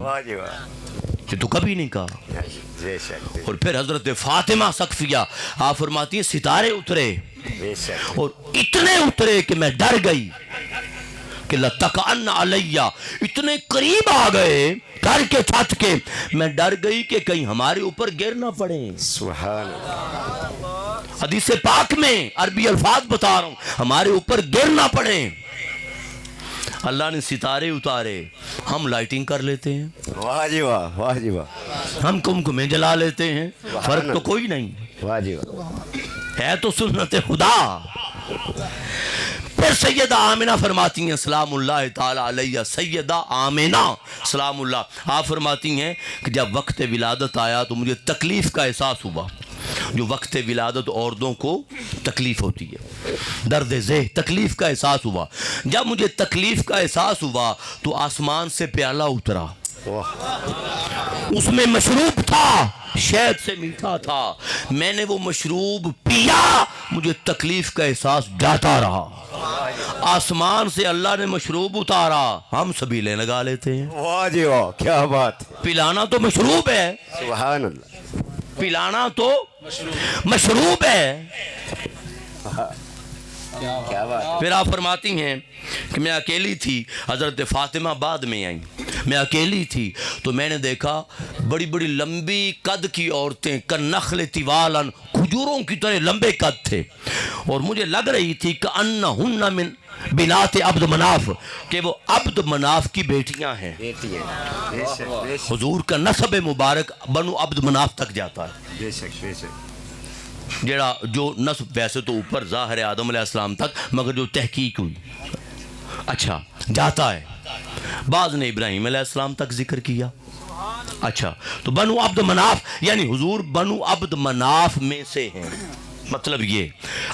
واہ جی واہ، یہ تو کبھی نہیں کہا۔ بے شک اور پھر حضرت فاطمہ سقفیہ آپ فرماتی ہیں ستارے اترے بے شک، اور اتنے اترے کہ میں ڈر گئی کہ لَتَقَعَنَّ عَلَيَّ، اتنے قریب آ گئے گھر کے چھت کے، میں ڈر گئی کہ کہیں ہمارے اوپر گر نہ پڑیں۔ سبحان اللہ، حدیث پاک میں عربی الفاظ بتا رہا ہوں، ہمارے اوپر گر نہ پڑیں۔ اللہ نے ستارے اتارے، ہم لائٹنگ کر لیتے ہیں، واہ جی واہ، واہ جی واہ، ہم کمکمیں جلا لیتے ہیں، فرق تو کوئی نہیں واہ جی واہ، ہے، تو سنت خدا۔ پھر سیدہ آمنہ فرماتی ہیں سلام اللہ تعالی علیہ، سیدہ آمنہ سلام اللہ، آپ فرماتی ہیں کہ جب وقت ولادت آیا تو مجھے تکلیف کا احساس ہوا، جو وقت ولادت عورتوں کو تکلیف ہوتی ہے، درد ذہ تکلیف کا احساس ہوا۔ جب مجھے تکلیف کا احساس ہوا تو آسمان سے پیالہ اترا، اس میں مشروب تھا، شہد سے میٹھا تھا، میں نے وہ مشروب پیا، مجھے تکلیف کا احساس جاتا رہا۔ آسمان سے اللہ نے مشروب اتارا، ہم سبیلیں لگا لیتے ہیں۔ واہ جی واہ، کیا بات، پلانا تو مشروب ہے، سبحان اللہ، پلانا تو مشروب ہے۔ کیا بات، پھر آپ فرماتی ہیں کہ میں اکیلی تھی، حضرت فاطمہ بعد میں آئیں، میں اکیلی تھی تو میں نے دیکھا بڑی بڑی لمبی قد کی عورتیں، کالنخل طوالا، کھجوروں کی طرح لمبے قد تھے، اور مجھے لگ رہی تھی کہ انہن من بنات عبد مناف، کہ وہ عبد مناف کی بیٹیاں ہیں۔ بیٹی ہے، بے شک بے شک، حضور کا نسب مبارک بنو عبد مناف تک جاتا ہے، بے شک بے شک، جڑا جو نسب ویسے تو اوپر ظاہر ہے آدم علیہ السلام تک، مگر جو تحقیق ہوئی اچھا جاتا ہے، بعض نے ابراہیم علیہ السلام تک ذکر کیا۔ اچھا تو بنو عبد مناف یعنی حضور بنو عبد مناف میں سے ہیں، مطلب یہ۔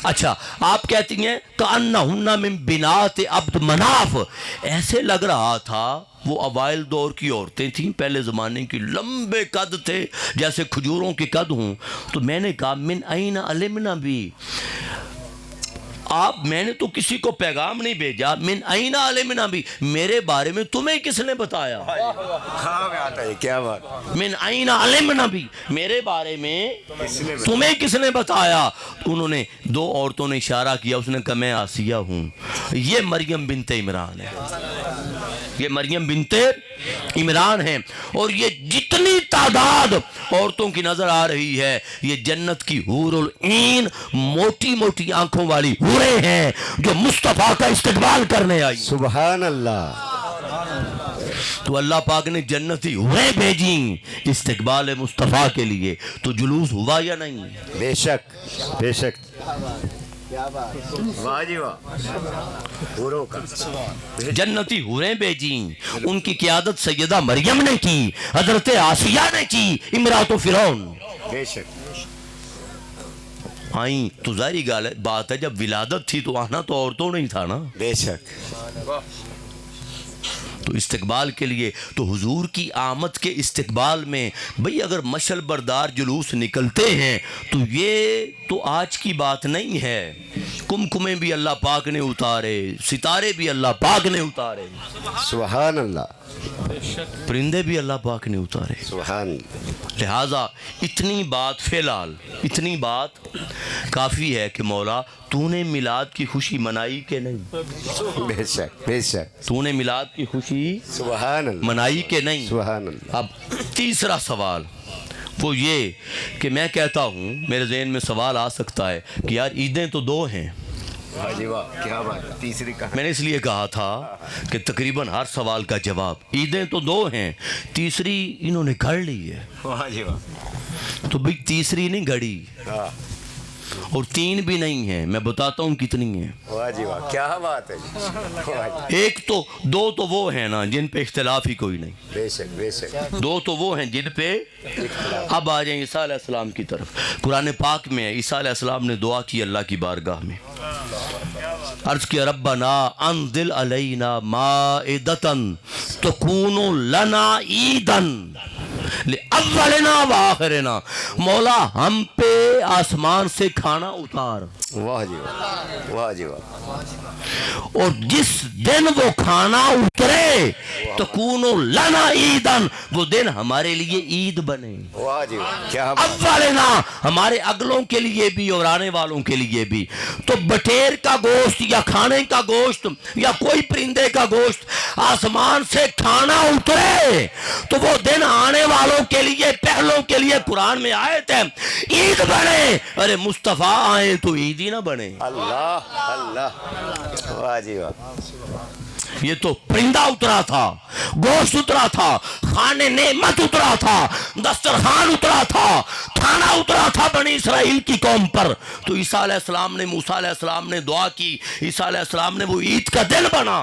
اچھا آپ کہتی ہیں کأنہن من بنات عبد مناف، ایسے لگ رہا تھا وہ اوائل دور کی عورتیں تھیں، پہلے زمانے کی، لمبے قد تھے جیسے کھجوروں کے قد ہوں۔ تو میں نے کہا من این علمنا بھی، آپ میں نے تو کسی کو پیغام نہیں بھیجا، من این علمنا بھی، میرے بارے میں تمہیں کس نے بتایا؟ کہاں میں آتا ہے، کیا بات، من این علمنا بھی، میرے بارے میں تمہیں کس نے بتایا؟ تو انہوں نے دو عورتوں نے اشارہ کیا، اس نے کہا میں آسیہ ہوں، یہ مریم بنت عمران ہے، یہ مریم بنت عمران ہیں، اور یہ جتنی تعداد عورتوں کی نظر آ رہی ہے یہ جنت کی حور العین، موٹی موٹی آنکھوں والی حوریں ہیں جو مصطفیٰ کا استقبال کرنے آئی۔ سبحان اللہ، تو اللہ پاک نے جنتی حوریں بھیجیں استقبال مصطفیٰ کے لیے، تو جلوس ہوا یا نہیں؟ بے شک بے شک، واہ جی واہ، حوروں کا، جنتی حوریں بھیجیں، ان کی قیادت سیدہ مریم نے کی، حضرت آسیہ نے کی، امرات فرعون بے شک، آئیں۔ تو ظاہری بات ہے جب ولادت تھی تو آنا تو عورتوں نہیں تھا نا، بے شک، تو استقبال کے لیے، تو حضور کی آمد کے استقبال میں بھئی اگر مشعل بردار جلوس نکلتے ہیں تو یہ تو آج کی بات نہیں ہے، کمکمیں بھی اللہ پاک نے اتارے، ستارے بھی اللہ پاک نے اتارے، سبحان اللہ، پرندے بھی اللہ پاک نے اتارے۔ سبحان اللہ، لہٰذا اتنی بات فی الحال، اتنی بات کافی ہے کہ مولا تو نے میلاد کی خوشی منائی کہ نہیں؟ بے شک بے شک، تو نے میلاد کی خوشی سبحان اللہ، منائی کہ نہیں؟ سبحان اللہ، اب تیسرا سوال وہ یہ کہ میں کہتا ہوں، میرے ذہن میں سوال آ سکتا ہے کہ یار عیدیں تو دو ہیں، واہ جی واہ، کیا بات، تیسری کہاں، میں نے اس لیے کہا تھا کہ تقریباً ہر سوال کا جواب، عیدیں تو دو ہیں، تیسری انہوں نے گھڑ لی ہے، واہ جی واہ، تو بھئی تیسری نہیں گھڑی، ہاں، اور تین بھی نہیں ہیں، میں بتاتا ہوں کتنی ہیں۔ واہ جی واہ، کیا بات ہے جی، واہ جی، ایک تو دو تو وہ ہیں نا جن پہ اختلاف ہی کوئی نہیں، بے شک بے شک، دو تو وہ ہیں جن پہ، اب آ جائیں عیسیٰ علیہ السلام کی طرف۔ قرآن پاک میں عیسیٰ علیہ السلام نے دعا کی اللہ کی بارگاہ میں، عرض کیا ربنا انزل علینا مائدۃ تکون لنا عیداً، لِأَوَّلِنَا وَآخِرِنَا، مولا ہم پہ آسمان سے کھانا اتار، واہ جی واہ، واہ جی واہ، اور جس دن وہ کھانا اترے تکونو لنا عیدن، وہ دن ہمارے لیے عید بنے، واہ جی واہ، کیا بات، اولنا ہمارے اگلوں کے لیے بھی اور آنے والوں کے لیے بھی۔ تو بٹیر کا گوشت یا کھانے کا گوشت یا کوئی پرندے کا گوشت آسمان سے کھانا اترے تو وہ دن آنے والوں کے لیے، پہلوں کے لیے قرآن میں آیت ہے عید بنے۔ ارے مصطفیٰ آئے تو عید ہی نہ بنے۔ اللہ اللہ، واہ جی واہ، یہ تو پرندہ اترا تھا، گوشت اترا تھا، خانے نعمت اترا تھا، دسترخوان اترا تھا، کھانا اترا تھا بنی اسرائیل کی قوم پر۔ تو عیسیٰ علیہ السلام نے، موسیٰ علیہ السلام نے دعا کی، عیسیٰ علیہ السلام نے وہ عید کا دن بنا۔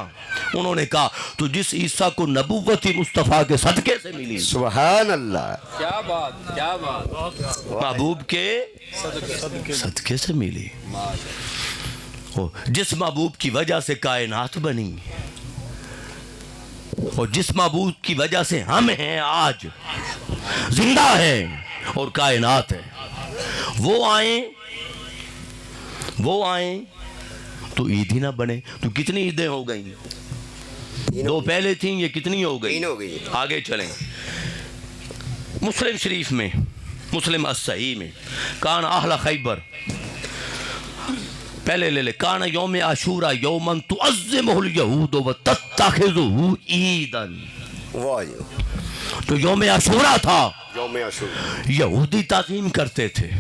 انہوں نے کہا تو جس عیسیٰ کو نبوت مصطفیٰ کے صدقے سے ملی، سبحان اللہ، کیا بات، کیا بات، محبوب کے صدقے سے ملی، جس محبوب کی وجہ سے کائنات بنی، اور جس محبوب کی وجہ سے ہم ہیں آج، زندہ ہیں اور کائنات ہے، وہ آئیں تو عید ہی نہ بنے۔ تو کتنی عیدیں ہو گئیں؟ دو پہلے تھیں، یہ کتنی ہو گئی؟ تین ہو گئی۔ آگے چلیں، مسلم شریف میں، مسلم الصحیح میں، کان اہل خیبر، پہلے لے لے، کان یوم عاشورہ یومن تعظمہ الیہود وتتخذہ عیدا، واہ جی واہ، تو یوم عاشورہ تھا، یوم عاشورہ، یہودی تعظیم کرتے تھے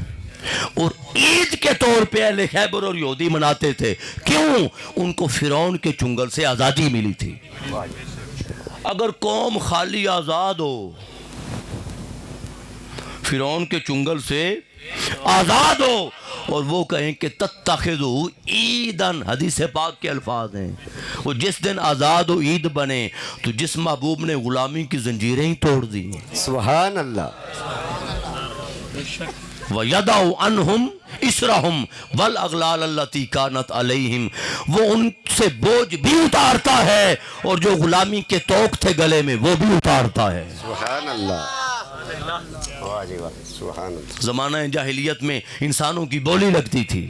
اور عید کے طور پہ اہل خیبر اور یہودی مناتے تھے۔ کیوں؟ ان کو فرعون کے چنگل سے آزادی ملی تھی۔ اگر قوم خالی آزاد ہو، فرعون کے چنگل سے آزاد ہو، اور وہ کہیں کہ تتخذو عیدن، حدیث پاک کے الفاظ ہیں، وہ جس دن آزاد و عید بنے، تو جس محبوب نے غلامی کی زنجیریں ہی توڑ دی، سبحان اللہ، وَيَدَعُ عَنْهُمْ إِسْرَهُمْ وَالْأَغْلَالَ الَّتِي كَانَتْ عَلَيْهِمْ، وہ ان سے بوجھ بھی اتارتا ہے اور جو غلامی کے توق تھے گلے میں وہ بھی اتارتا ہے۔ سبحان اللہ، واہ جی واہ، سبحان اللہ، زمانہ جاہلیت میں انسانوں کی بولی لگتی تھی،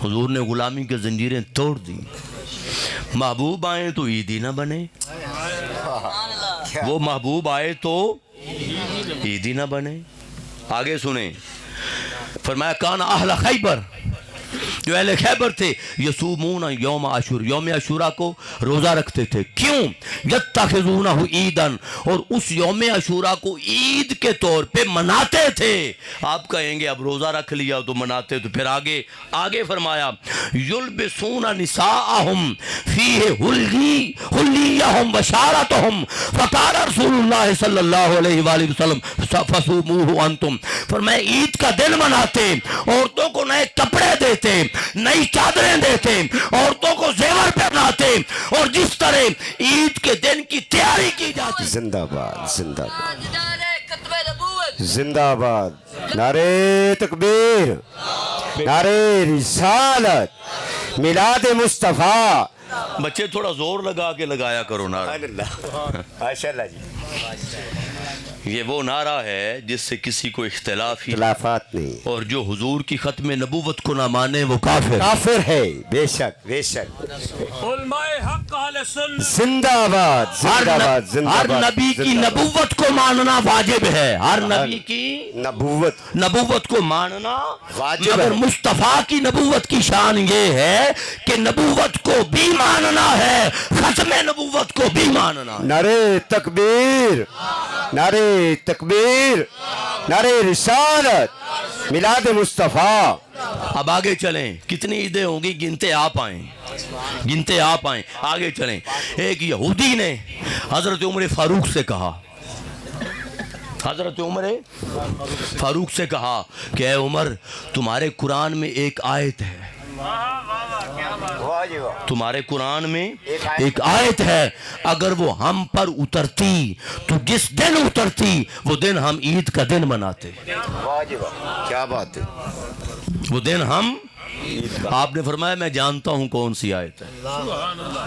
حضور نے غلامی کے زنجیریں توڑ دی۔ محبوب آئے تو عید ہی نہ بنے، وہ محبوب آئے تو عید ہی نہ بنے۔ آگے سنیں، فرمایا کان اہل خیبر، جو اہل خیبر تھے، یصومون یوم عاشور، یوم عاشورہ کو روزہ رکھتے تھے۔ کیوں؟ یتخذونہ عیدن، اور اس یوم عاشورہ کو عید کے طور پہ مناتے تھے۔ آپ کہیں گے اب روزہ رکھ لیا تو مناتے، تو پھر آگے فرمایا یلبسون نساءہم فیہ حلیہم وشارتہم فقال رسول اللہ صلی اللہ علیہ وآلہ وسلم فصوموہ انتم، فرمایا عید کا دن مناتے، عورتوں کو نئے کپڑے دیتے، نئی چادریں دیتے، عورتوں کو زیور پہناتے، اور جس طرح عید کے دن کی تیاری کی جاتی۔ زندہ باد، زندہ باد، زندہ باد، نعرہ تکبیر، نعرہ رسالت، میلاد مصطفیٰ۔ بچے تھوڑا زور لگا کے لگایا کرو نعرہ۔ سبحان اللہ، ماشاء اللہ جی، یہ وہ نعرہ ہے جس سے کسی کو اختلافات نہیں، اور جو حضور کی ختم نبوت کو نہ مانے وہ کافر کافر ہے، بے شک بے شک، علماء حق اہل سنت، زندہ باد، زندہ باد، زندہ ہر باد، نبی کی زندہ باد، نبوت کو ماننا واجب ہے، ہر نبی کی نبوت کو ماننا واجب مگر ہے۔ مصطفیٰ کی نبوت کی شان یہ ہے کہ نبوت کو بھی ماننا ہے، ختم نبوت کو بھی ماننا ہے۔ نعرہ تکبیر، نعرہ تکبیر، نعرہ رسالت، میلاد مصطفیٰ۔ اب آگے چلیں، کتنی عیدیں ہوں گی گنتے آپ آئیں، آگے چلیں۔ ایک یہودی نے حضرت عمر فاروق سے کہا کہ اے عمر، تمہارے قرآن میں ایک آیت ہے، تمہارے قرآن میں ایک آیت ہے، اگر وہ ہم پر اترتی تو جس دن اترتی وہ دن ہم عید کا دن مناتے، کیا بات ہے، وہ دن ہم آپ نے فرمایا میں جانتا ہوں کون سی آیت ہے.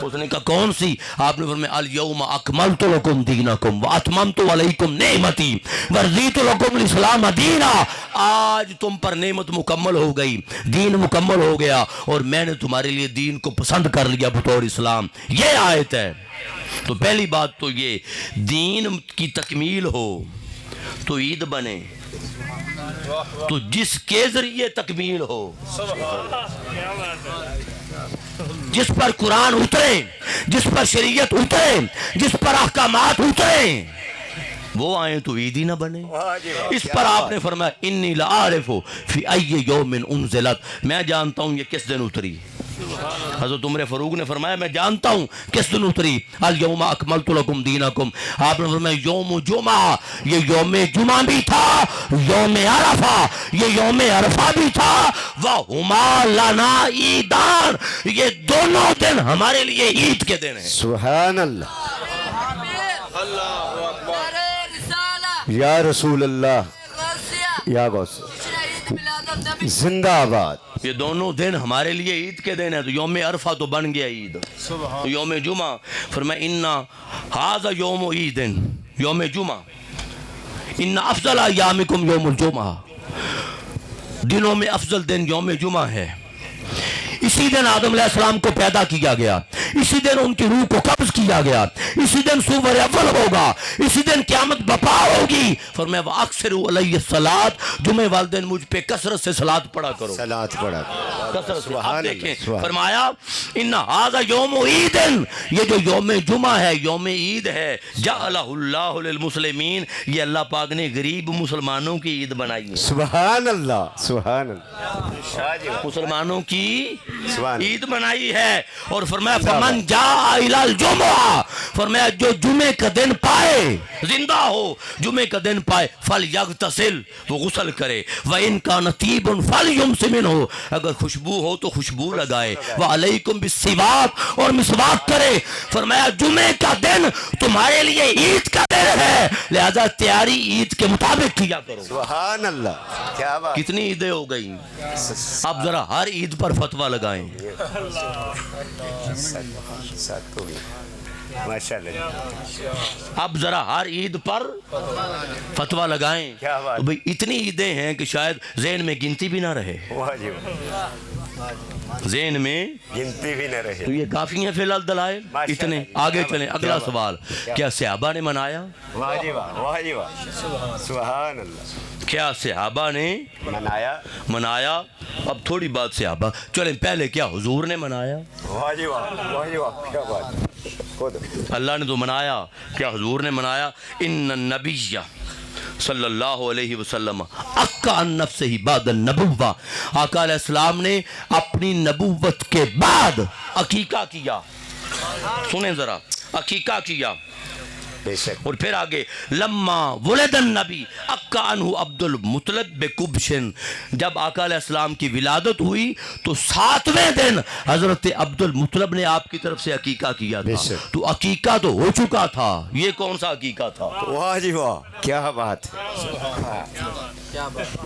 اس نے کہا کون سی؟ آپ نے فرمایا الیوم اکملت لکم دینکم واتممت علیکم نعمتی ورضیت لکم الاسلام دینا. آج تم پر نعمت مکمل ہو گئی، دین مکمل ہو گیا، اور میں نے تمہارے لیے دین کو پسند کر لیا بطور اسلام. یہ آیت ہے. تو پہلی بات تو یہ دین کی تکمیل ہو تو عید بنے، تو جس کے ذریعے تکمیل ہو، جس پر قرآن اترے، جس پر شریعت اترے، جس پر احکامات اترے، وہ آئیں تو عید ہی نہ بنے. اس پر آپ نے فرمایا انی لعارف فی ای یوم انزلت، میں جانتا ہوں یہ کس دن اتری. حضرت عمر فاروق نے فرمایا میں جانتا ہوں کس دن اتری. الیوم اکملت لکم دینکم. آپ نے فرمایا یوم جمعہ، یہ یوم جمعہ بھی تھا، یوم عرفہ، یہ یوم عرفہ بھی تھا. وَهُمَا لَنَا عیدان، یہ دونوں دن ہمارے لیے عید کے دن ہیں. سبحان اللہ. یا رسول اللہ، یا غوث زندہ آباد. یہ دونوں دن ہمارے لیے عید کے دن ہیں. تو یوم عرفہ تو بن گیا عید. تو یوم جمعہ فرمایا انا ھذا یوم عید، یوم جمعہ. ان افضل ایامکم یوم الجمعہ، دنوں میں افضل دن یوم جمعہ ہے. اسی دن آدم علیہ السلام کو پیدا کیا گیا، اسی دن ان کی روح کو قبض کیا گیا، اسی دن سور اول ہوگا، اسی دن قیامت بپا ہوگی. فرمایا وَأَكْثِرُوا عَلَيَّ الصَّلَاةَ، جمعے والے دن مجھ پہ کثرت سے صلاۃ پڑھا کرو. صلاۃ پڑھا کثرت سے. آپ دیکھیں سبحان. فرمایا ان ھذا یوم عید، یہ جو یوم جمعہ ہے، یوم عید ہے. جعلہ اللہ للمسلمین، یہ اللہ پاک نے غریب مسلمانوں کی عید بنائی ہے. سبحان اللہ. سبحان اللہ. مسلمانوں کی سبحان. عید بنائی ہے. اور فرمایا فمن جاء الی الجمعہ، فرمایا جو جمعے کا دن پائے، زندہ ہو جمعے کا دن پائے، فلیغتسل، وہ غسل کرے. وَإِن كَانَ طِيبٌ فَلْيُمْسِكْ مِنْهُ، اگر خوشبو ہو تو خوشبو لگائے. وَعَلَيْكُمْ بِالسِّوَاكِ، اور مسواک کرے. فرمایا جمعے کا دن تمہارے لیے عید کا دن ہے، لہذا تیاری عید کے مطابق کیا کرو. سبحان اللہ. کیا بات. کتنی عیدیں ہو گئی. اب ذرا ہر عید پر فتویٰ لگائیں. اب ذرا ہر عید پر فتویٰ لگائیں. تو بھئی اتنی عیدیں ہیں کہ شاید ذہن میں گنتی بھی نہ رہے، ذہن میں گنتی بھی نہ رہے. تو یہ کافی ہیں فی الحال دلائل اتنے. آگے چلیں. اگلا سوال، کیا صحابہ نے منایا؟ واہ جی واہ. واہ جی واہ. سبحان اللہ. کیا صحابہ نے منایا؟ اب تھوڑی بات صحابہ، چلیں پہلے کیا حضور نے منایا؟ واہ جی واہ. واہ جی واہ. کیا بات. اللہ نے تو منایا، کیا حضور نے منایا؟ ان النبی صلی اللہ علیہ وسلم اکا عن نفسہ بعد النبوہ، آقا علیہ السلام نے اپنی نبوت کے بعد عقیقہ کیا. سنیں ذرا، عقیقہ کیا. بے شک. اور پھر آگے لما ولد النبی اکا عنہ عبد المطلب بکبشن، جب آقا علیہ السلام کی ولادت ہوئی تو 7ویں دن حضرت عبد المطلب نے آپ کی طرف سے عقیقہ کیا تھا. تو عقیقہ تو ہو چکا تھا، یہ کون سا عقیقہ تھا؟ واہ جی واہ. کیا بات.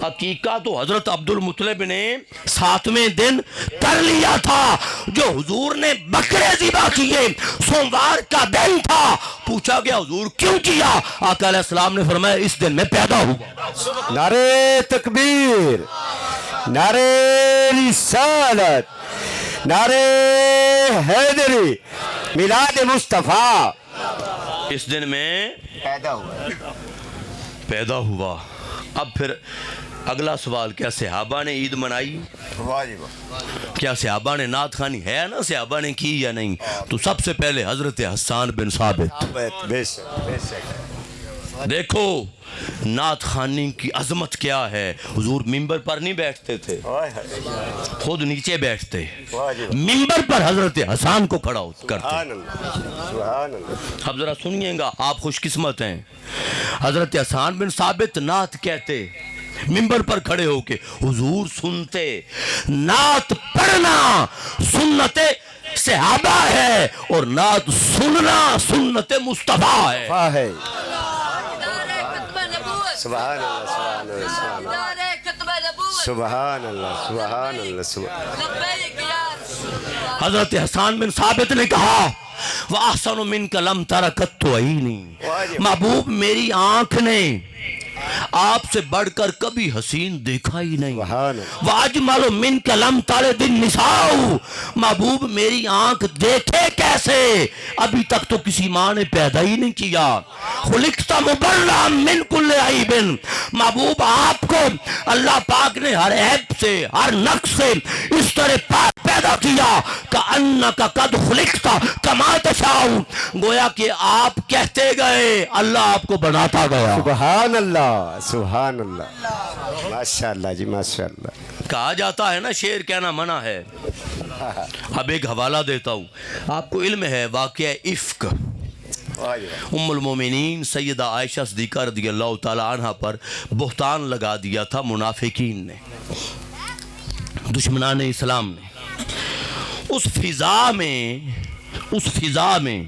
عقیقہ تو حضرت عبد المطلب نے 7ویں دن کر لیا تھا. جو حضور نے بکرے ذبح کیے، سوموار کا دن تھا. پوچھا گیا حضور کیوں کیا؟ آقا علیہ السلام نے فرمایا اس دن میں پیدا ہوا. نعرہ تکبیر، نعرہ رسالت، نعرہ حیدری، میلاد مصطفیٰ. اس دن میں پیدا ہوا. اب پھر اگلا سوال، کیا صحابہ نے عید منائی؟ کیا صحابہ نے نعت خوانی ہے نا صحابہ نے کی یا نہیں؟ تو سب سے پہلے حضرت حسان بن ثابت. دیکھو نعت خوانی کی عظمت کیا ہے. حضور ممبر پر نہیں بیٹھتے تھے، خود نیچے بیٹھتے، ممبر پر حضرت حسان کو کھڑا کرتے. اب ذرا سنیے گا، آپ خوش قسمت ہیں. حضرت حسان بن ثابت نعت کہتے، ممبر پر کھڑے ہو کے حضور سنتے. نعت پڑھنا سنت صحابہ ہے اور نعت سننا سنت مصطفیٰ ہے. سبحان اللہ سبحان اللہ سبحان حضرت حسان بن ثابت نے کہا وَأَحْسَنُ مِنْكَ لَمْ تَرَكَتْ عَيْنِي، محبوب میری آنکھ نے آپ سے بڑھ کر کبھی حسین دیکھا ہی نہیں. وَأَجْمَلُ مِنْكَ لَمْ تَلِدِ النِّسَاءُ، محبوب میری آنکھ دیکھے کیسے، ابھی تک تو کسی ماں نے پیدا ہی نہیں کیا. خُلِقْتَ مُبَرَّأً مِنْ كُلِّ عَيْبٍ، محبوب آپ کو اللہ پاک نے ہر عیب سے ہر نقص سے اس طرح پاک پیدا کیا کَأَنَّكَ قَدْ خُلِقْتَ كَمَا تَشَاءُ، گویا کہ آپ کہتے گئے اللہ آپ کو بناتا گیا. سبحان اللہ سبحان اللہ ماشاءاللہ جی ماشاءاللہ. کہا جاتا ہے نا شعر کہنا منع ہے. اب ایک حوالہ دیتا ہوں. آپ کو علم ہے واقعہ افک، ام المومنین سیدہ عائشہ صدیقہ رضی اللہ تعالی عنہ پر بہتان لگا دیا تھا منافقین نے، دشمنان اسلام نے. اس فضا میں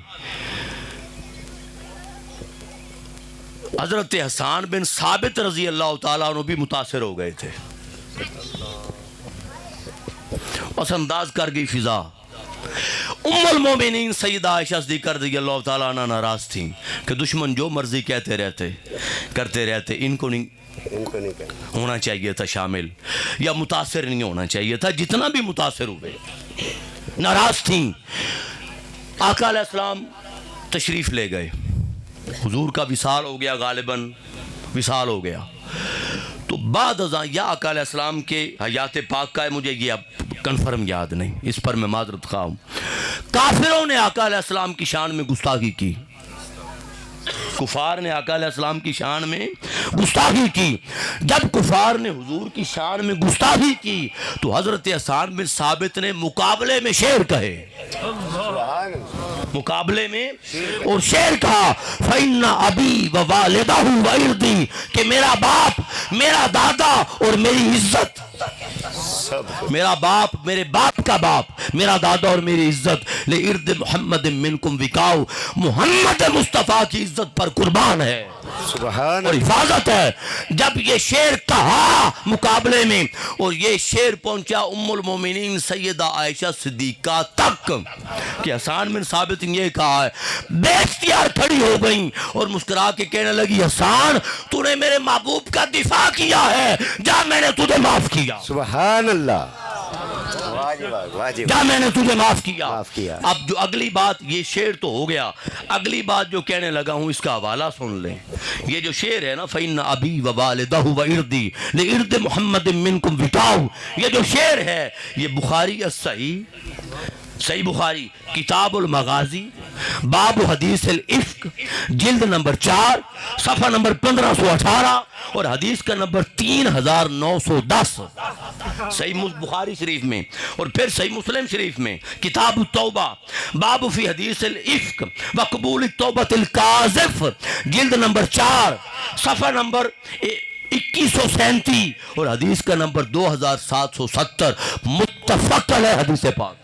حضرت حسان بن ثابت رضی اللہ تعالیٰ عنہ بھی متاثر ہو گئے تھے. پس انداز کر گئی فضا. ام المومنین سیدہ عائشہ صدیقہ رضی اللہ تعالیٰ عنہ ناراض تھیں کہ دشمن جو مرضی کہتے رہتے کرتے رہتے، ان کو نہیں ہونا چاہیے تھا شامل، یا متاثر نہیں ہونا چاہیے تھا. جتنا بھی متاثر ہوئے ناراض تھیں. آقا علیہ السلام تشریف لے گئے. حضور کا وصال ہو گیا، غالباً وصال ہو گیا. تو بعد ازاں یا آقا علیہ السلام کے حیات پاک کا ہے، مجھے یہ اب کنفرم یاد نہیں، اس پر میں معذرت خواہ ہوں. کافروں نے آقا علیہ السلام کی شان میں گستاخی کی. کفار نے آقا علیہ السلام کی شان میں گستاخی کی. جب کفار نے حضور کی شان میں گستاخی کی تو حضرت حسان بن ثابت نے مقابلے میں شعر کہے، مقابلے میں اور شعر کہا فَإِنَّ أَبِي وَوَالِدَهُ وَإِرْضِي، کہ میرا باپ، میرا دادا اور میری عزت، میرا باپ، میرے باپ کا باپ، میرا دادا اور میری عزت لِعِرْضِ مُحَمَّدٍ مِّنْكُمْ وِقَاؤ، محمد مصطفیٰ کی عزت پر قربان ہے اور حفاظت ہے. جب یہ شعر کہا مقابلے میں اور یہ شعر پہنچا ام المومنین سیدہ عائشہ صدیقہ تک کہ حسان بن ثابت نے یہ کہا ہے، بے اختیار کھڑی ہو گئیں اور مسکرا کے کہنے لگی حسان تو نے میرے محبوب کا دفاع کیا ہے، جا میں نے تجھے معاف کیا. سبحان اللہ جا میں نے تجھے معاف کیا. اب جو اگلی بات، یہ شعر تو ہو گیا، اگلی بات جو کہنے لگا ہوں اس کا حوالہ سن لیں. یہ جو شعر ہے نا فَإِنَّ أَبِي وَوَالِدَهُ وَإِرْضِي لِعِرْضِ مُحَمَّدٍ مِّنْكُمْ وِقَاؤ، یہ جو شعر ہے یہ بخاری صحیح بخاری کتاب المغازی باب حدیث الافک جلد نمبر 4 صفحہ نمبر 1518 اور حدیث کا نمبر 3910 صحیح بخاری شریف میں، اور پھر صحیح مسلم شریف میں کتاب التوبہ باب فی حدیث الافک وقبول التوبۃ الکاذف جلد نمبر 4 صفحہ نمبر 2137 اور حدیث کا نمبر 2770 متفق ہے حدیث پاک.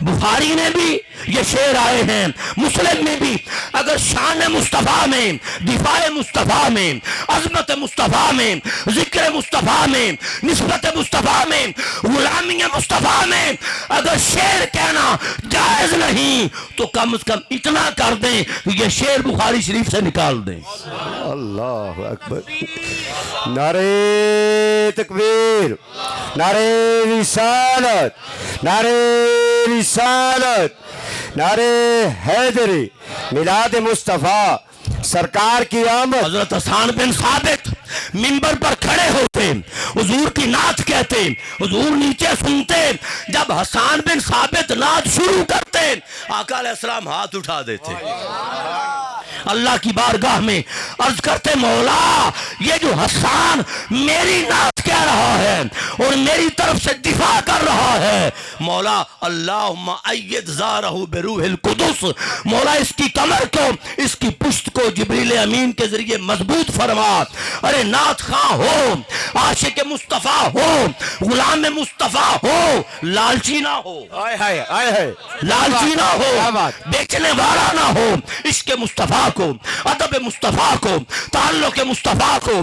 بخاری میں بھی یہ شعر آئے ہیں، مسلم میں بھی. اگر شان مصطفیٰ میں، دفاع مصطفیٰ میں، عظمت مصطفیٰ میں، ذکر مصطفیٰ میں، نسبت مصطفیٰ میں، غلامی مصطفیٰ میں اگر شعر کہنا جائز نہیں تو کم از کم اتنا کر دیں کہ یہ شعر بخاری شریف سے نکال دیں. اللہ اکبر. نعرہ تکبیر، نعرہ رسالت، نعرہ رسالت، نعرہ حیدری، میلاد مصطفیٰ، سرکار کی آمد. حضرت حسان بن ثابت منبر پر کھڑے ہوتے، حضور کی نعت کہتے، حضور نیچے سنتے. جب حسان بن ثابت نعت شروع کرتے آقا علیہ السلام ہاتھ اٹھا دیتے، اللہ کی بارگاہ میں عرض کرتے مولا یہ جو حسان میری نعت کہہ رہا ہے اور میری طرف سے دفاع کر رہا ہے، مولا اللہم اید زارہ بروح القدس، مولا اس کی کمر کو، اس کی پشت کو جبریل امین کے ذریعے مضبوط فرما. ارے نعت خواہ ہو، عاشق مصطفیٰ ہو، غلام مصطفیٰ ہو، لالچی نہ ہو، لالچی نہ ہو، بیچنے والا نہ ہو، عشق مصطفیٰ کو، ادب مصطفیٰ کو، تعلق مصطفیٰ کو کو,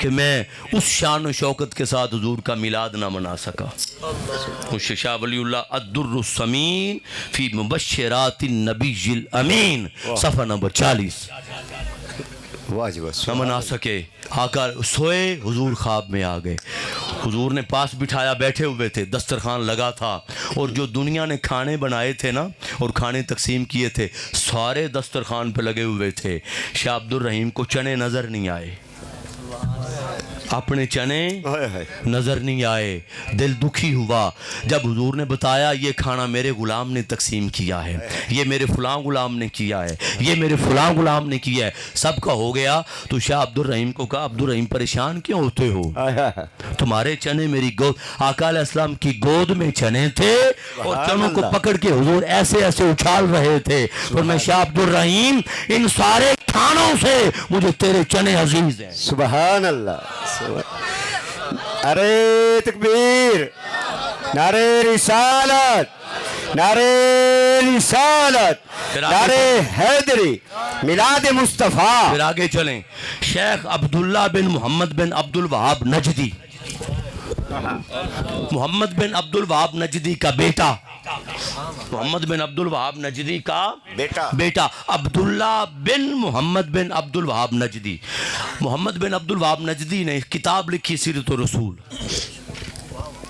کہ میں اس شان و شوکت کے ساتھ حضور کا میلاد نہ منا سکا. شاہ ولی اللہ الدر السمین فی مبشرات النبی الامین صفحہ نمبر 40. نہ منا سکے. آقا سوئے, حضور خواب میں آ گئے. حضور نے پاس بٹھایا, بیٹھے ہوئے تھے, دسترخوان لگا تھا, اور جو دنیا نے کھانے بنائے تھے نا اور کھانے تقسیم کیے تھے سارے دسترخوان پہ لگے ہوئے تھے. شاہ عبد الرحیم کو چنے نظر نہیں آئے, اپنے چنے نظر نہیں آئے. دل دکھی ہوا جب حضور نے بتایا یہ کھانا میرے غلام نے تقسیم کیا ہے, یہ میرے فلاں غلام نے کیا ہے, یہ میرے فلاں غلام نے کیا ہے. سب کا ہو گیا تو شاہ عبد الرحیم کو کہا, عبد الرحیم پریشان کیوں ہوتے ہو, تمہارے چنے میری گود. آقا علیہ السلام کی گود میں چنے تھے اور چنوں کو پکڑ کے حضور ایسے ایسے اچھال رہے تھے. اور میں شاہ عبد الرحیم ان سارے کھانوں سے مجھے تیرے چنے عزیز ہیں. سبحان اللہ. ارے تکبیر, نعرے رسالت, نعرے رسالت, نعرے حیدری, میلاد مصطفیٰ. پھر آگے چلیں. شیخ عبداللہ بن محمد بن عبد الوہاب نجدی, محمد بن عبد الوہاب نجدی کا بیٹا, محمد بن عبد الوہاب نجدی کا بیٹا عبداللہ بن محمد بن عبد الوہاب نجدی. محمد بن عبد الوہاب نجدی نے کتاب لکھی سیرت الرسول,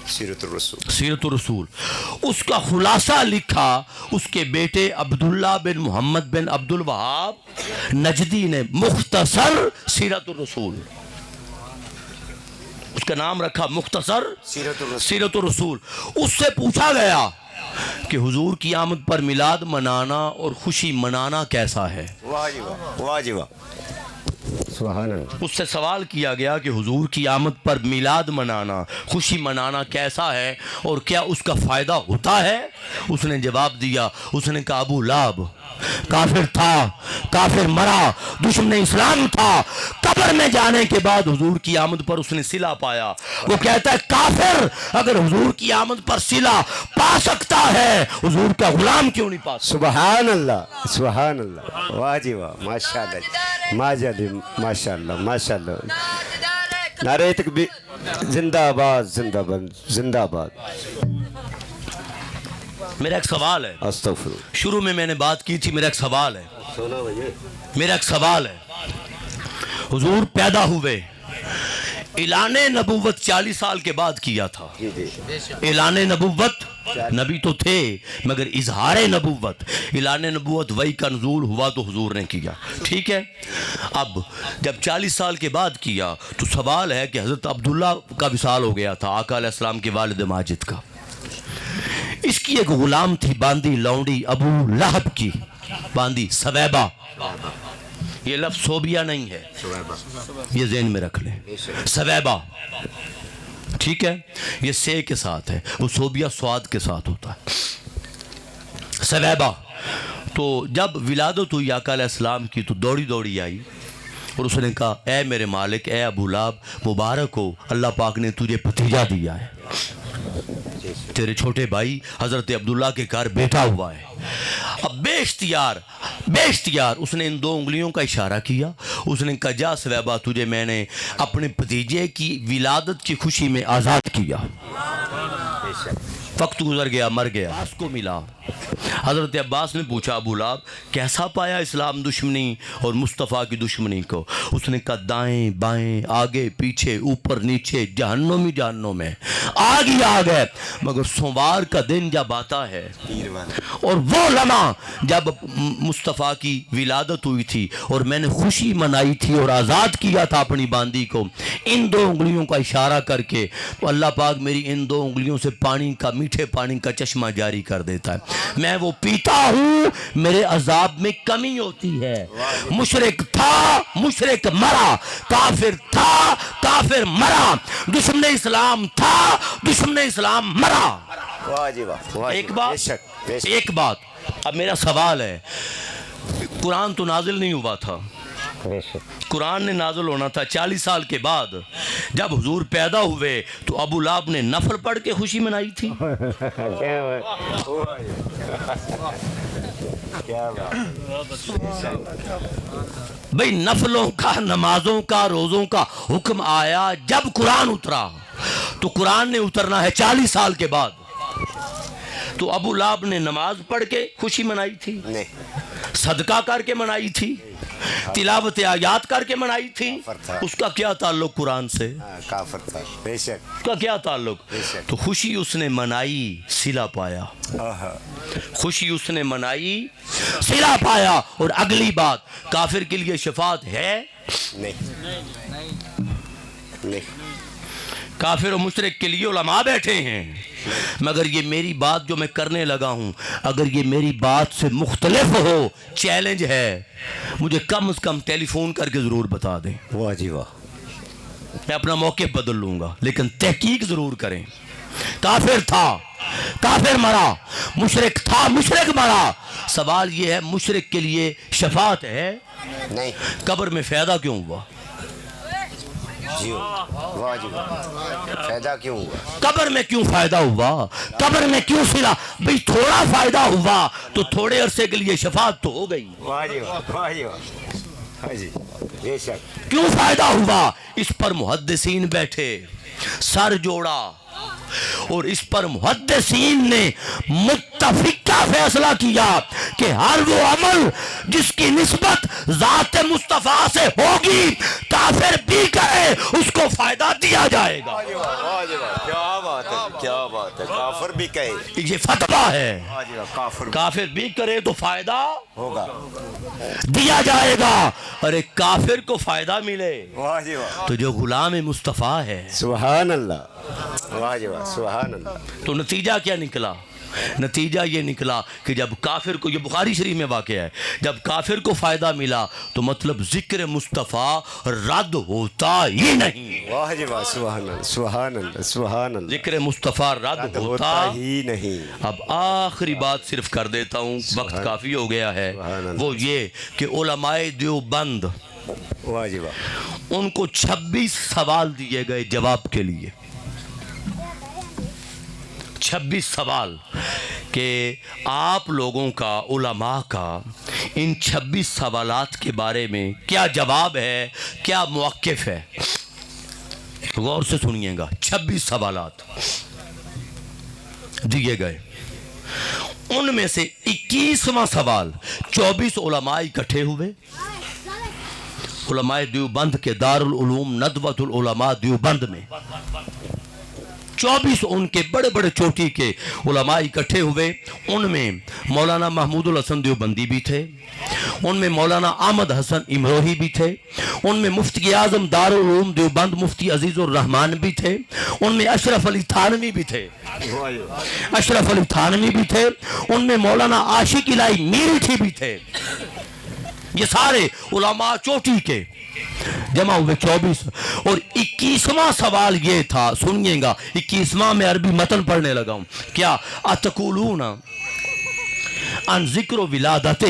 سیرت الرسول. اس کا خلاصہ لکھا اس کے بیٹے عبداللہ بن محمد بن عبد الوہاب نجدی نے, مختصر سیرت الرسول. اس کا نام رکھا مختصر سیرت الرسول. اس سے پوچھا گیا کہ حضور کی آمد پر میلاد منانا اور خوشی منانا کیسا ہے. اس سے سوال کیا گیا کہ حضور کی آمد پر میلاد منانا, خوشی منانا کیسا ہے اور کیا اس کا فائدہ ہوتا ہے. اس نے جواب دیا, اس نے کہا ابو لہب کافر تھا, کافر مرا, دشمن اسلام تھا. قبر میں جانے کے بعد حضور کی آمد پر اس نے صلہ پایا. وہ کہتا ہے کافر اگر حضور کی آمد پر صلہ پا سکتا ہے حضور کا غلام کیوں نہیں پا سکتا. سبحان اللہ, سبحان اللہ. واہ جی واہ, ماشاء اللہ, ماشاء اللہ, ماشاء اللہ. نعرے تکبیر, زندہ آباد, زندہ باد, زندہ آباد. میرا ایک سوال ہے, استغفر. شروع میں نے بات کی تھی, میرا ایک سوال ہے, میرا ایک سوال ہے. حضور پیدا ہوئے, اعلان نبوت 40 سال کے بعد کیا تھا. اعلان نبوت, نبی تو تھے مگر اظہار نبوت, اعلان نبوت وحی کا نزول ہوا تو حضور نے کیا. ٹھیک ہے. اب جب 40 سال کے بعد کیا تو سوال ہے کہ حضرت عبداللہ کا وصال ہو گیا تھا, آقا علیہ السلام کے والد ماجد کا. اس کی ایک غلام تھی باندی لونڈی ابو لہب کی, باندی سویبہ. یہ لفظ صوبیہ نہیں ہے, یہ ذہن میں رکھ لیں, سویبہ. ٹھیک ہے, یہ سے کے ساتھ ہے, وہ صوبیہ سواد کے ساتھ ہوتا ہے, سویبہ. تو جب ولادت ہوئی آقا علیہ السلام کی تو دوڑی دوڑی آئی اور اس نے کہا اے میرے مالک, اے ابو لہب, مبارک ہو, اللہ پاک نے تجھے بھتیجا دیا ہے, تیرے چھوٹے بھائی حضرت عبداللہ کے گھر بیٹا ہوا ہے. اب بے اختیار اس نے ان 2 انگلیوں کا اشارہ کیا. اس نے کہا جا سویبہ, تجھے میں نے اپنے بھتیجے کی ولادت کی خوشی میں آزاد کیا. وقت گزر گیا, مر گیا. عباس کو ملا. حضرت عباس نے پوچھا ابو لہب کیسا پایا اسلام دشمنی اور مصطفیٰ کی دشمنی کو. اس نے کہا دائیں بائیں, آگے پیچھے, اوپر نیچے, جہنم ہی جہنم ہے, آگ ہی آگ ہے. مگر سوموار کا دن جب آتا ہے اور وہ لمحہ جب مصطفیٰ کی ولادت ہوئی تھی اور میں نے خوشی منائی تھی اور آزاد کیا تھا اپنی باندی کو, ان 2 انگلیوں کا اشارہ کر کے تو اللہ پاک میری ان 2 انگلیوں سے پانی کا, میٹھے پانی کا چشمہ جاری کر دیتا ہے. میں وہ پیتا ہوں, میرے عذاب میں کمی ہوتی ہے. مشرک تھا, مشرک مرا, کافر تھا, کافر مرا, دشمن اسلام تھا, دشمن اسلام مرا. ایک بات. اب میرا سوال ہے, قرآن تو نازل نہیں ہوا تھا, قرآن نے نازل ہونا تھا 40 سال کے بعد. جب حضور پیدا ہوئے تو ابو لہب نے نفل پڑھ کے خوشی منائی تھی. بھئی نفلوں کا، نمازوں کا، روزوں کا حکم آیا جب قرآن اترا، تو قرآن نے اترنا ہے 40 سال کے بعد. تو ابو لہب نے نماز پڑھ کے خوشی منائی تھی، صدقہ کر کے منائی تھی، تلاوت آیات کر کے منائی تھی. اس کا کیا تعلق قرآن سے؟ کافر تھا بے شک. اس کا کیا تعلق؟ تو خوشی اس نے منائی، صلہ پایا. خوشی اس نے منائی، صلہ پایا. اور اگلی بات، کافر کے لیے شفاعت ہے؟ نہیں. کافر و مشرک کے لیے علماء بیٹھے ہیں. مگر یہ میری بات جو میں کرنے لگا ہوں، اگر یہ میری بات سے مختلف ہو، چیلنج ہے، مجھے کم از کم ٹیلی فون کر کے ضرور بتا دیں. واہ جی واہ. میں اپنا موقع بدل لوں گا، لیکن تحقیق ضرور کریں. کافر تھا، کافر مرا. مشرک تھا، مشرک مرا. سوال یہ ہے، مشرک کے لیے شفاعت ہے؟ نہیں. قبر میں فائدہ کیوں ہوا؟ جی واہ جی واہ. فائدہ کیوں ہوا؟ قبر میں کیوں فائدہ ہوا؟ قبر میں کیوں صلہ؟ بھئی تھوڑا فائدہ ہوا تو تھوڑے عرصے کے لیے شفاعت تو ہو گئی. واہ جی واہ. واہ جی واہ. ہاں جی بے شک. کیوں فائدہ ہوا؟ اس پر محدثین بیٹھے، سر جوڑا، اور اس پر محدثین نے متفقہ فیصلہ کیا کہ ہر وہ عمل جس کی نسبت ذات مصطفیٰ سے ہوگی، کافر بھی کرے اس کو فائدہ دیا جائے گا. کیا بات ہے، کیا بات ہے. کافر بھی کہے. یہ فتویٰ ہے. کافر کافر بھی کرے تو فائدہ ہوگا، دیا جائے گا. ارے کافر کو فائدہ ملے واہ جی واہ. تو جو غلام مصطفیٰ ہے، سبحان اللہ. واہ جی واہ. سبحان اللہ. تو نتیجہ کیا نکلا؟ نتیجہ یہ نکلا کہ جب کافر کو، یہ بخاری شریف میں واقع ہے، جب کافر کو فائدہ ملا تو مطلب ذکر مصطفیٰ رد ہوتا ہی نہیں. واہ جی واہ. سبحان اللہ. سبحان اللہ. سبحان اللہ. ذکر مصطفیٰ رد ہوتا ہی نہیں. اب آخری بات صرف کر دیتا ہوں، وقت کافی ہو گیا ہے. وہ یہ کہ علماء دیوبند، واہ جی واہ، ان کو 26 سوال دیے گئے جواب کے لیے. 26 سوال کہ آپ لوگوں کا، علماء کا، ان 26 سوالات کے بارے میں کیا جواب ہے، کیا موقف ہے. غور سے سنیے گا. 26 سوالات دیے گئے. ان میں سے 21واں سوال 24 علماء اکٹھے ہوئے. علماء دیوبند کے دارالعلوم ندوۃ العلماء دیوبند میں 24 ان کے بڑے بڑے چوٹی کے علماء اکٹھے ہوئے. ان میں مولانا محمود الحسن دیوبندی بھی تھے، ان میں مولانا احمد حسن امروہی بھی تھے، ان میں مفتی اعظم دارالعلوم دیوبند مفتی عزیز الرحمان بھی تھے، ان میں اشرف علی تھانوی بھی تھے، اشرف علی تھانوی بھی تھے، ان میں مولانا عاشق الہی میرٹھی بھی تھے. یہ سارے علماء چوٹی کے جمع ہوئے 24. اور 21واں سوال یہ تھا، سنیے گا. 21واں میں عربی متن پڑھنے لگا ہوں. کیا اتقولون ان ذکر ولادتہ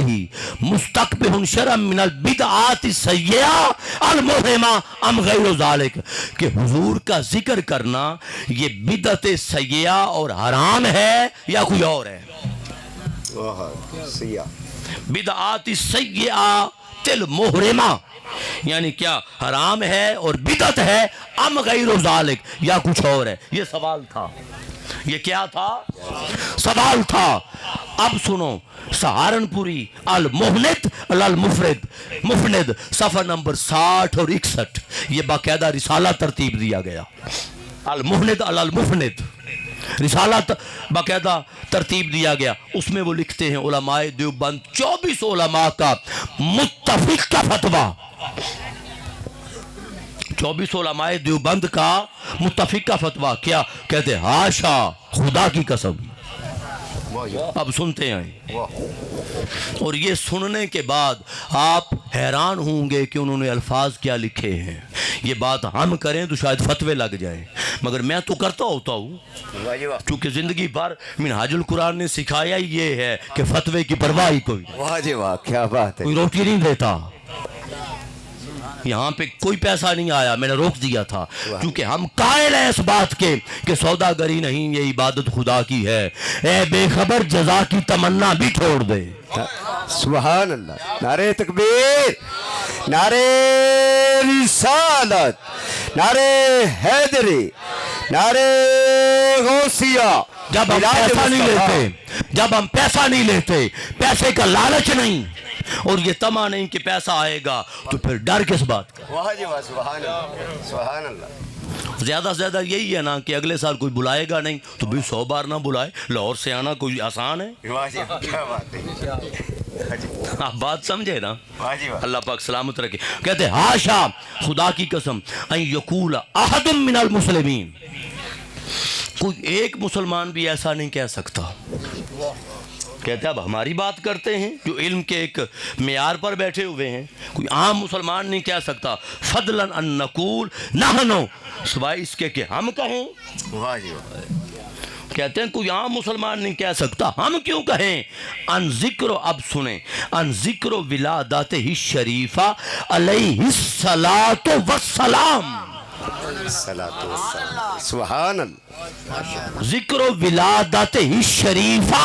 مستقبح شرعا من البدعات السیئہ المحرمہ ام غیر ذالک، کہ حضور کا ذکر کرنا یہ بدعت سیئہ اور حرام ہے یا کوئی اور ہے. بدعات السیئہ المحرمہ یعنی کیا حرام ہے اور بدعت ہے، ام غیر ذالک یا کچھ اور ہے. یہ سوال تھا. یہ کیا تھا؟ سوال تھا. اب سنو، سہارنپوری المحند مفند صفحہ نمبر 60 اور 61، یہ باقاعدہ رسالہ ترتیب دیا گیا. المحند المفند رسالہ باقاعدہ ترتیب دیا گیا. اس میں وہ لکھتے ہیں علماء دیوبند 24 علماء کا متفق کا فتویٰ، 24 علماء دیوبند کا متفق کا فتویٰ. کیا کہتے؟ ہاشا، خدا کی قسم. اب سنتے ہیں، اور یہ سننے کے بعد آپ حیران ہوں گے کہ انہوں نے الفاظ کیا لکھے ہیں. یہ بات ہم کریں تو شاید فتوے لگ جائیں، مگر میں تو کرتا ہوتا ہوں، کیونکہ زندگی بھر منہاج القرآن نے سکھایا ہی یہ ہے کہ فتوے کی پرواہ ہی کوئی. واہ جی واہ، کیا بات ہے. کوئی روٹی نہیں دیتا. یہاں پہ کوئی پیسہ نہیں آیا, میں نے روک دیا تھا کیونکہ ہم قائل ہیں اس بات کے کہ سوداگری نہیں, یہ عبادت خدا کی ہے. اے بے خبر جزا کی تمنا بھی چھوڑ دے. سبحان اللہ. نعرہ تکبیر, نعرہ رسالت, نعرہ حیدری, نعرہ غوثیہ. جب ہم پیسہ نہیں لیتے, جب ہم پیسہ نہیں لیتے, پیسے کا لالچ نہیں اور یہ طمع نہیں کہ پیسہ آئے گا, تو پھر ڈر کس بات کا؟ واہ جی واہ, سبحان اللہ, سبحان اللہ. زیادہ سے زیادہ یہی ہے نا کہ اگلے سال کوئی بلائے گا نہیں تو بھی 100 بار نہ بلائے. لاہور سے آنا کوئی آسان ہے؟ واہ جی واہ, کیا بات ہے. آپ بات سمجھے نا. واہ جی واہ. اللہ پاک سلامت رکھے. کہتے ہیں ہاشا, خدا کی قسم, ان یقول احد من المسلمین, کوئی ایک مسلمان بھی ایسا نہیں کہہ سکتا. کہتے ہیں اب ہماری بات کرتے ہیں جو علم کے ایک معیار پر بیٹھے ہوئے ہیں, کوئی عام مسلمان نہیں کہہ سکتا. فضلا ان نقول نحنو, سوائے اس کے کہ ہم کہیں. واہ جی واہ. کہتے ہیں کوئی عام مسلمان نہیں کہہ سکتا, ہم کیوں کہیں. ان ذکر, اب سنیں, ان ذکر ولادتہ الشریفہ علیہ الصلاۃ والسلام. سبحان اللہ. ذکر ولادتہ الشریفہ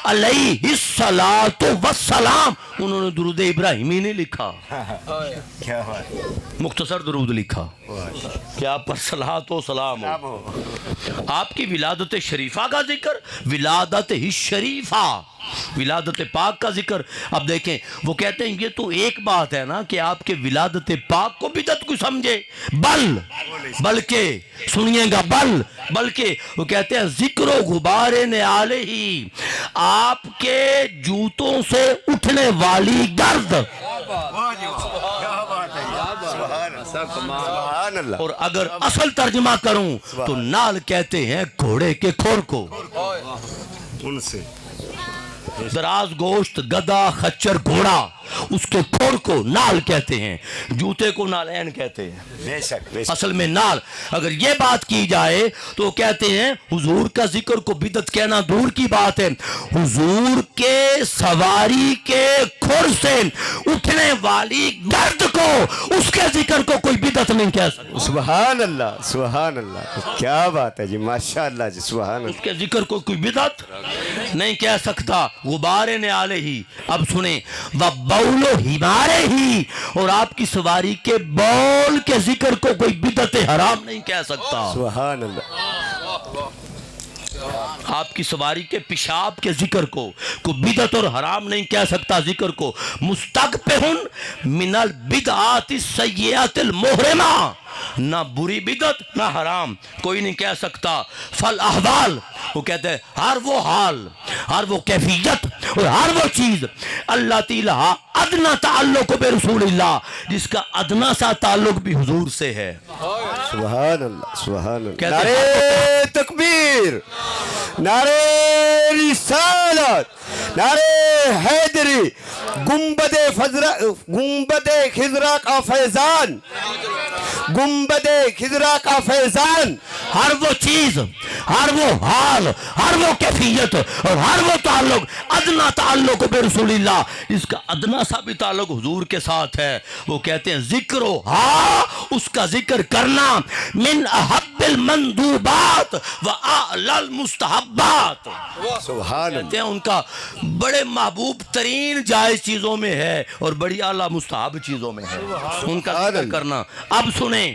علیہ الصلاۃ والسلام. انہوں نے درود ابراہیمی نہیں لکھا, کیا بات, مختصر درود لکھا کہ آپ پر صلاۃ و سلام ہو. آپ کی ولادت شریفہ کا ذکر, ولادت الشریفہ, ولادت پاک کا ذکر. اب دیکھیں وہ کہتے ہیں یہ تو ایک بات ہے نا کہ آپ کے ولادت پاک کو بدعت کو سمجھے, بلکہ سنیے گا, بلکہ وہ کہتے ہیں ذکر و غبار نعالہ ہی, آپ کے جوتوں سے اٹھنے والی گرد. سبحان اللہ. اور اگر اصل ترجمہ کروں تو نال کہتے ہیں گھوڑے کے کھور کو. ان سے دراز گوشت, گدا, خچر, گھوڑا, اس کے کھور کو نال کہتے ہیں, جوتے کو نالین کہتے ہیں. بے شک, بے شک. اصل میں نال. اگر یہ بات کی جائے تو کہتے ہیں حضور کا ذکر کو بدعت کہنا دور کی بات ہے, حضور کے سواری کے کھور سے اٹھنے والی گرد کو, اس کے ذکر کو کوئی بدعت نہیں کہہ سکتا. سبحان اللہ, سبحان اللہ, کیا بات ہے جی, ماشاء اللہ جی, سبحان اللہ. اس کے ذکر کو کوئی بدعت نہیں کہہ سکتا. غبار نعالہ ہی, اب سنیں, وَبَوْلُ حِمَارِ ہی, اور آپ کی سواری کے بول کے ذکر کو کوئی بدعت حرام نہیں کہہ سکتا. سبحان اللہ. آپ کی سواری کے پیشاب کے ذکر کو کوئی بدعت اور حرام نہیں کہہ سکتا. ذکر کو مستقبحن من البدعات السیئات المحرمہ, نہ بری بدعت نہ حرام کوئی نہیں کہہ سکتا. فالاحوال, وہ کہتے ہیں ہر وہ حال, ہر وہ کیفیت اور ہر وہ چیز اللہ تعالیٰ ادنا تعلق بے رسول اللہ, جس کا ادنا سا تعلق بھی حضور سے ہے. سبحان اللہ, سبحان اللہ. کہتے ہیں نعرہ تکبیر, نعرہ رسالت, نعرہ حیدری, گنبد خضرا کا فیضان, گنبد خضرا کا فیضان. ہر وہ چیز, ہر وہ حال, ہر وہ کیفیت اور ہر وہ تعلق ادنا تعلق بے رسول اللہ, جس کا ادنا سا بھی تعلق حضور کے ساتھ ہے. وہ کہتے ہیں ذکر و ہاں, اس کا ذکر کرنا, من احب المندوبات و اعلی المستحبات. سبحان اللہ. کہتے ہیں ان کا بڑے محبوب ترین جائز چیزوں میں ہے اور بڑی اعلیٰ مستحب چیزوں میں ہے ان کا ذکر کرنا. اب سنیں,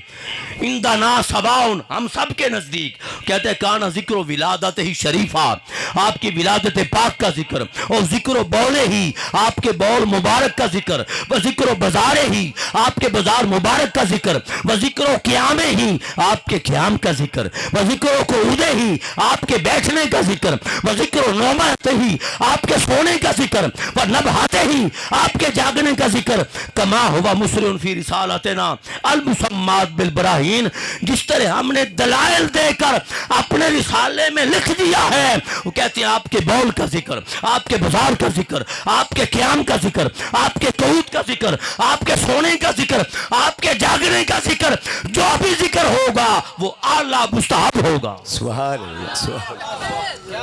اندنا سباؤن, ہم سب کے نزدیک, کہتے ہیں کانا ذکر و ولادت ہی شریفہ, آپ کی ولادت پاک کا ذکر, اور ذکر و بولے ہی, آپ کے بول مبارک کا ذکر, و ذکر و بازارے ہی, آپ کے بازار مبارک کا ذکر, و ذکر و قیامے ہی, آپ کے قیام کا ذکر, و ذکر و قعودے ہی, آپ کے بیٹھنے کا ذکر, و ذکر و نومات ہی, آپ کے سونے کا ذکر, و نبہاتے ہی, آپ کے جاگنے کا ذکر, کما ہوا مسرن فی رسالتنا المسمات بالبراہین, جس طرح ہم نے دلائل دے کر اپنے رسالے میں لکھ دیا ہے. وہ کہتے ہیں آپ کے بول کا ذکر, آپ کے بازار کا ذکر, آپ کے قیام کا ذکر, آپ کے قعود کا ذکر, آپ کے سونے کا ذکر, آپ کے جاگنے کا ذکر, جو بھی ذکر ہوگا وہ اعلیٰ مستحب ہوگا. سبحان اللہ,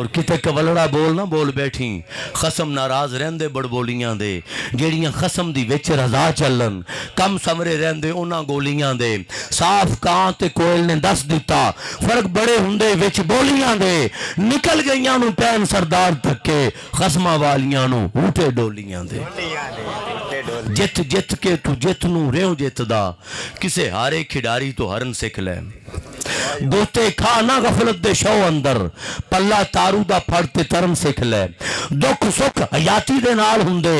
اور کتے کولڑا بول نہ بول بیٹھی خسم ناراض رہندے بڑ بولیاں دے جیڑیاں خسم دی وچ رضا چلن کم سمرے رہندے انہاں گولیاں دے صاف کان تے کوئل نے دس دیتا فرق بڑے ہندے وچ بولیاں دے نکل گئیاں نو پین سردار تک کے خسمہ والیاں نو اوٹے ڈولیاں دے جت جت کے تو جت نو ریو جت دا کسے ہارے کھڈاری تو ہرن سکھ لے دوتے کھا نہ غفلت دے شو اندر پلا تارو دا پھڑتے ترم سکھ لے دکھ سکھ حیاتی دے نال ہندے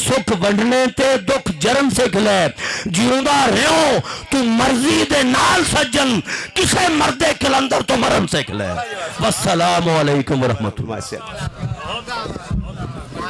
سکھ ونڈنے تے دکھ جرم سکھ لے جیوندا ریو تو مرضی دے نال سجن کسے مردے کلندر تو مرم سکھ لے والسلام علیکم ورحمت اللہ.